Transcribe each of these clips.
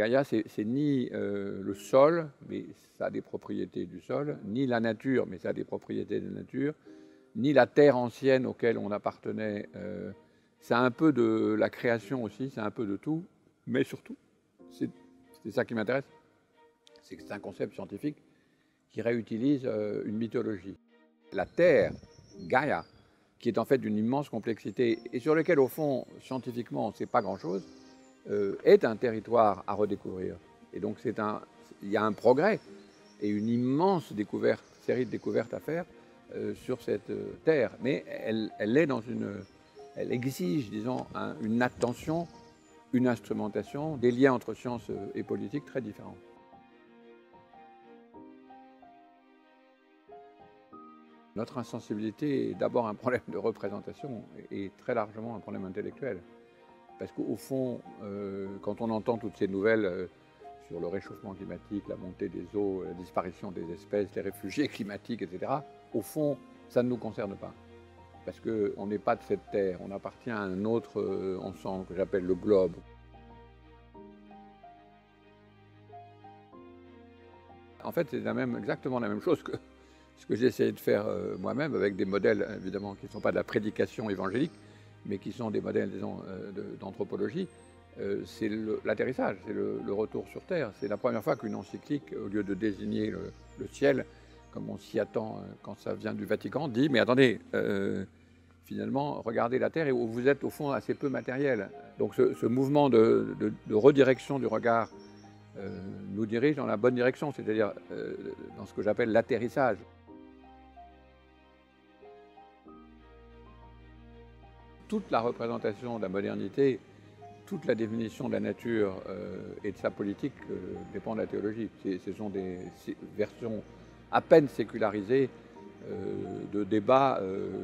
Gaïa, c'est ni le sol, mais ça a des propriétés du sol, ni la nature, mais ça a des propriétés de nature, ni la terre ancienne auquel on appartenait. C'est un peu de la création aussi, c'est un peu de tout, mais surtout, c'est ça qui m'intéresse, c'est que c'est un concept scientifique qui réutilise une mythologie. La Terre, Gaïa, qui est en fait d'une immense complexité et sur lequel, au fond, scientifiquement, on ne sait pas grand-chose, est un territoire à redécouvrir. Et donc, il y a un progrès et une immense découverte, série de découvertes à faire sur cette terre. Mais elle exige, disons, une attention, une instrumentation, des liens entre sciences et politique très différents. Notre insensibilité est d'abord un problème de représentation et très largement un problème intellectuel. Parce qu'au fond, quand on entend toutes ces nouvelles sur le réchauffement climatique, la montée des eaux, la disparition des espèces, les réfugiés climatiques, etc., au fond, ça ne nous concerne pas. Parce qu'on n'est pas de cette terre, on appartient à un autre ensemble que j'appelle le globe. En fait, c'est exactement la même chose que ce que j'ai essayé de faire moi-même avec des modèles, évidemment, qui ne sont pas de la prédication évangélique, mais qui sont des modèles, disons, d'anthropologie. C'est l'atterrissage, c'est le retour sur Terre. C'est la première fois qu'une encyclique, au lieu de désigner le ciel, comme on s'y attend quand ça vient du Vatican, dit « mais attendez, finalement, regardez la Terre et vous êtes au fond assez peu matériel ». Donc ce mouvement de redirection du regard nous dirige dans la bonne direction, c'est-à-dire dans ce que j'appelle l'atterrissage. Toute la représentation de la modernité, toute la définition de la nature et de sa politique dépend de la théologie. Ce sont des versions à peine sécularisées de débats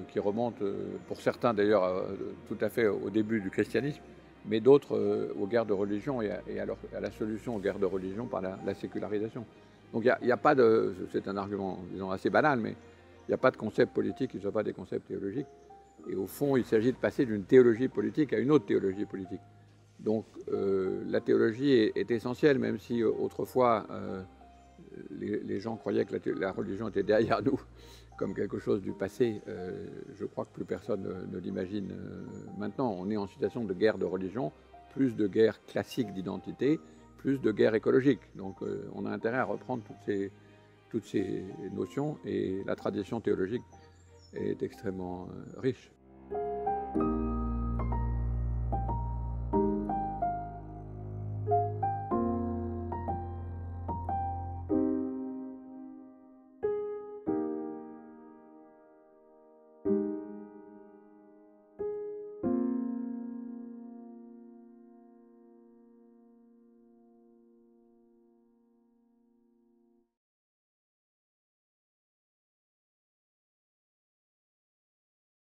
qui remontent, pour certains d'ailleurs, tout à fait au début du christianisme, mais d'autres aux guerres de religion et à la solution aux guerres de religion par la sécularisation. Donc il n'y a pas de, c'est un argument disons, assez banal, mais il n'y a pas de concept politique qui ne soit pas des concepts théologiques. Et au fond, il s'agit de passer d'une théologie politique à une autre théologie politique. Donc la théologie est essentielle, même si autrefois les gens croyaient que la religion était derrière nous comme quelque chose du passé. Je crois que plus personne ne l'imagine maintenant. On est en situation de guerre de religion, plus de guerre classique d'identité, plus de guerre écologique. Donc on a intérêt à reprendre toutes ces notions et la tradition théologique est extrêmement riche.